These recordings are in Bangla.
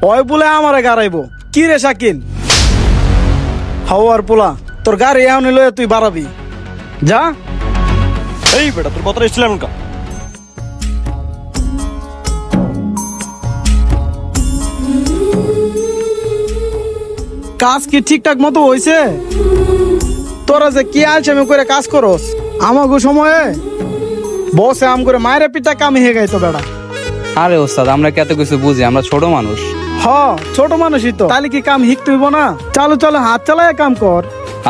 ওই বলে আমারে গাড়াইবো কি রে শাকিল? হাওয়ার পোলা তোর গাড়ি এখন লয়ে তুই বাড়াবি যা। এই বেটা তোর কথা এসেছিলাম কা কাজ কি ঠিকঠাক মতো হইছে? তোরা যে কি আলসামি করে কাজ করস আমাগো সময়ে বসে আম করে মায়ের পিঠা কামি হয়ে গাইতো বেড়া। আরে ওস্তাদ আমরা কত কিছু বুঝি, আমরা ছোট মানুষ। হ ছোট মানুষই তো, তাহলে কি কাম শিখতে হইব না? চালু চালু হাত চালায় কাম কর।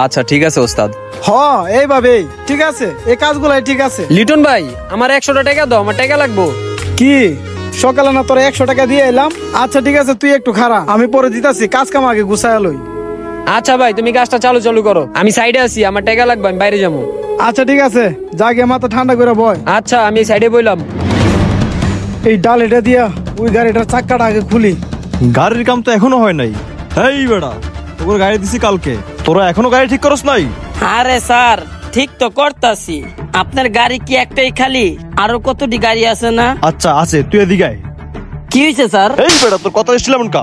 আচ্ছা ঠিক আছে ওস্তাদ। হ এইভাবেই ঠিক আছে, এই কাজগুলাই ঠিক আছে। লিটন ভাই আমার 100টা টাকা দাও, আমার টাকা লাগবো। কি সকালে না তোর 100 টাকা দিয়ে এলাম? আচ্ছা ঠিক আছে তুই একটু খারা, আমি পরে দিতাছি, কাজ কাম আগে গুছায় লই। আচ্ছা ভাই তুমি কাজটা চালু করো, আমি সাইডে আছি, আমার টাকা লাগবে, আমি বাইরে যাবো। আচ্ছা ঠিক আছে যা গিয়ে মাথা ঠান্ডা করে বয়। আচ্ছা আমি সাইডে বইলাম। এই ডাল এটা দিয়া ওই গাড়িটার চাক্কাটা আগে খুলি। গাড়ির কাম তো এখনো হয় নাই। এই বেটা তোর গাড়ি দিছি কালকে, তোরা এখনো গাড়ি ঠিক করস নাই? আরে স্যার ঠিক তো করতাছি। আপনার গাড়ি কি একটাই খালি? আরো কতটি গাড়ি আছে না? আচ্ছা আছে, তুই এদিকে আয়। কি হয়েছে স্যার? এই বেটা তোর কথা এসেছিলাম কা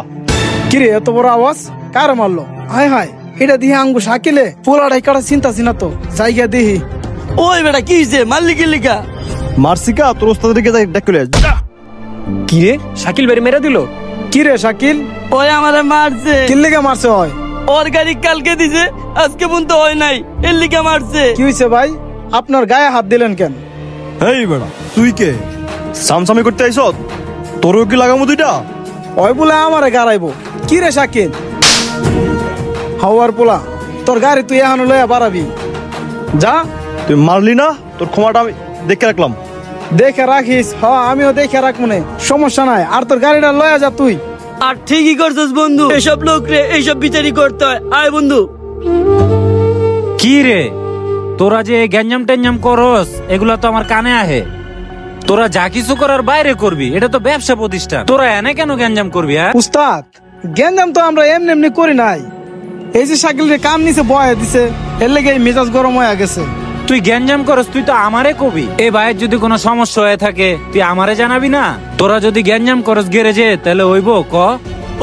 কিরে এত বড় আওয়াজ কার মারলো? হায় হায় এটা দিয়ে আঙ্গু শাকিলে পোলাটাই কাটা চিন্তাছি না তো, জায়গা দিহি। ওই বেটা কি হয়েছে? মারলি কি লিখা? মার্সিকা তোর ওস্তাদেরকে ডাকলে কি রে শাকিল বাড়ি মেরে দিল? কিরে শাকিল ওই আমারে মারছে। কিল্লিকে মারছে? হয় ওর গাড়ি কালকে দিছে, আজকে পর্যন্ত হয় নাই, এর লিখা মারছে। কি হয়েছে ভাই? আপনার গায়ে হাত দিলেন কেন? এই বেটা তুই কে সামসামি করতে আইস? তোরও কি লাগামো দুইটা? ওই বলে আমারে গাড়াইবো কি রে শাকিল? হাওয়ার পোলা তোর গাড়ি তুই এখন লইয়া বাড়াবি যা। তুই মারলি না, তোর ক্ষমাটা আমি দেখে রাখলাম। দেখে রাখিস? হ আমিও দেখে রাখ, মনে সমস্যা নাই। আর তোর গাড়িটা লয়া যা তুই। আর ঠিকই করছিস বন্ধু, এসব লোক রে এইসব বিচারই করতে হয়। আয় বন্ধু। কি রে তোরা যে গ্যাঞ্জাম টেঞ্জাম করস এগুলা তো আমার কানে আহে। তোরা যা কিছু করার বাইরে করবি, এটা তো ব্যবসা প্রতিষ্ঠান, তোরা এনে কেন গ্যাঞ্জাম করবি? হ্যাঁ উস্তাদ গেঞ্জাম তো আমরা এমনি এমনি করি নাই, এই যে শাকিল রে কাম নিছে বয়া দিছে, এর লেগে মেজাজ গরম হয়ে গেছে। তুই গ্যাঞ্জাম করস তুই তো আমারে কবি। এ ভাইয়ের যদি কোনো সমস্যা হয়ে থাকে তুই আমারে জানাবি না? তোরা যদি গ্যাঞ্জাম করস গ্যারেজে তাহলে হইব ক?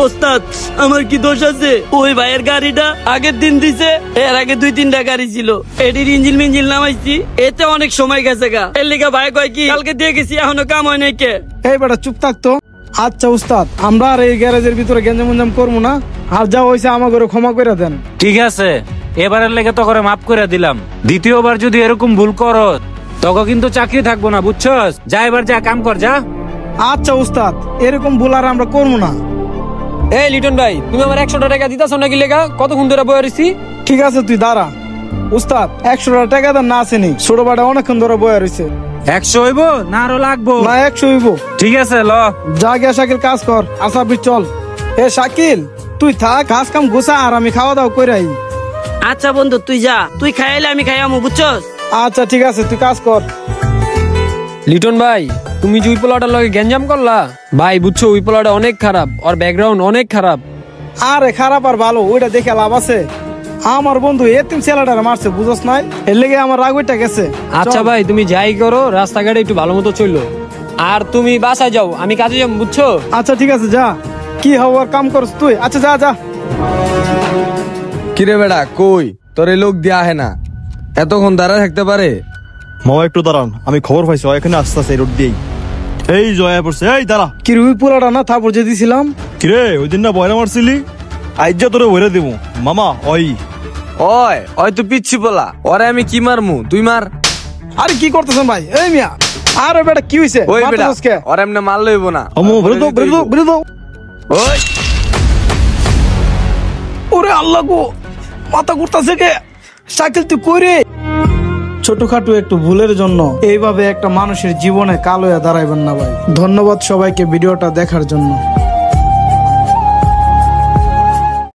ওস্তাদ আমার কি দোষ আছে? ওই ভাইয়ের গাড়িটা আগের দিন দিছে, এর আগে 2-3টা গাড়ি ছিল, এটির ইঞ্জিন মিঞ্জিন নামাইছি, এতে অনেক সময় গেছে গা। এর লিগা ভাই কয় কি কালকে দিয়ে গেছি, এখনো কাম হয় নাই। কে এই বেটা চুপ থাকতো। আচ্ছা উস্তাদ আমরা আর এই গ্যারেজের ভিতরে গেঞ্জাম মঞ্জাম করবো না, আর যা হয়েছে আমাকে ক্ষমা করে দেন। ঠিক আছে এবারের লেগে তো করে মাফ করে দিলাম, দ্বিতীয়বার যদি এরকম ভুল করো তখন কিন্তু চাকরি থাকবো না, বুঝছস? যা এবার যা কাম কর যা। আচ্ছা উস্তাদ এরকম ভুল আর আমরা করবো না। এই লিটন ভাই তুমি আমার 100টা টাকা দিতাছো নাকি লেগা? কতক্ষণ ধরে বয়ে রইছি? ঠিক আছে তুই দাঁড়া। উস্তাদ 100 টাকা দেন না আসেনি, ছোট বাটা অনেকক্ষণ ধরে বয়া রয়েছে। 100 হইব না আরো লাগবো? না 100 হইব। ঠিক আছে ল যা গিয়া শাকিল কাজ কর। আসাবি চল। এ শাকিল তুই থাক, কাজ কাম গোছা আর আমি খাওয়া দাওয়া করে আই। আচ্ছা বন্ধু তুই যা, তুই খাইলে আমি খাইয়ামু, বুঝছস? আচ্ছা ঠিক আছে তুই কাজ কর। লিটন ভাই তুমি যে ওই পোলাটার লগে গ্যাঞ্জাম করলা, ভাই বুঝছো ওই পোলাটা অনেক খারাপ, ওর ব্যাকগ্রাউন্ড অনেক খারাপ। আরে খারাপ আর ভালো ওইটা দেখে লাভ আছে? আমার বন্ধু এতিম ছেলেটারে মারছে, বুঝছ নাই? এর লেগে আমার রাগ ওইটা গেছে। আচ্ছা ভাই তুমি যাই করো, রাস্তাঘাটে একটু ভালো মতো চললো, আর তুমি বাসায় যাও, আমি কাজে যাবো, বুঝছো? আচ্ছা ঠিক আছে যা, কি হওয়ার কাম করছ তুই। আচ্ছা যা যা। কিরে বেড়া কই তোর এই লোক দিয়া আহে না, এতক্ষণ দাঁড়া থাকতে পারে? মামা একটু দাঁড়ান, আমি খবর পাইছি এখানে আসতে আসতে রোড দিয়েই। এই জয়া পড়ছে, এই দাঁড়া। কি রুই পোলাটা না থাপড় যে দিছিলাম? কিরে ওই দিন না বয়রা মারছিলি, আইজ যা তোরে বইরে দেবো মামা। ওই ওই ওই তো পিচ্ছি বলা, ওরে আমি কি মারমু, তুই মার। আরে কি করতেছেন ভাই? এই মিয়া আরে বেটা কি হইছে? ওই বেটা মারতেছস কে? ওরে এমনি মার লইব না। আমো বেরো বেরো বেরো। ওই ওরে আল্লাহ গো, মাথা ঘুরতাছে কে? শাকিল তুই কই রে? ছোটখাটো একটু ভুলের জন্য এইভাবে একটা মানুষের জীবনে কালো হয়ে দাঁড়াইবেন না ভাই। ধন্যবাদ সবাইকে ভিডিওটা দেখার জন্য।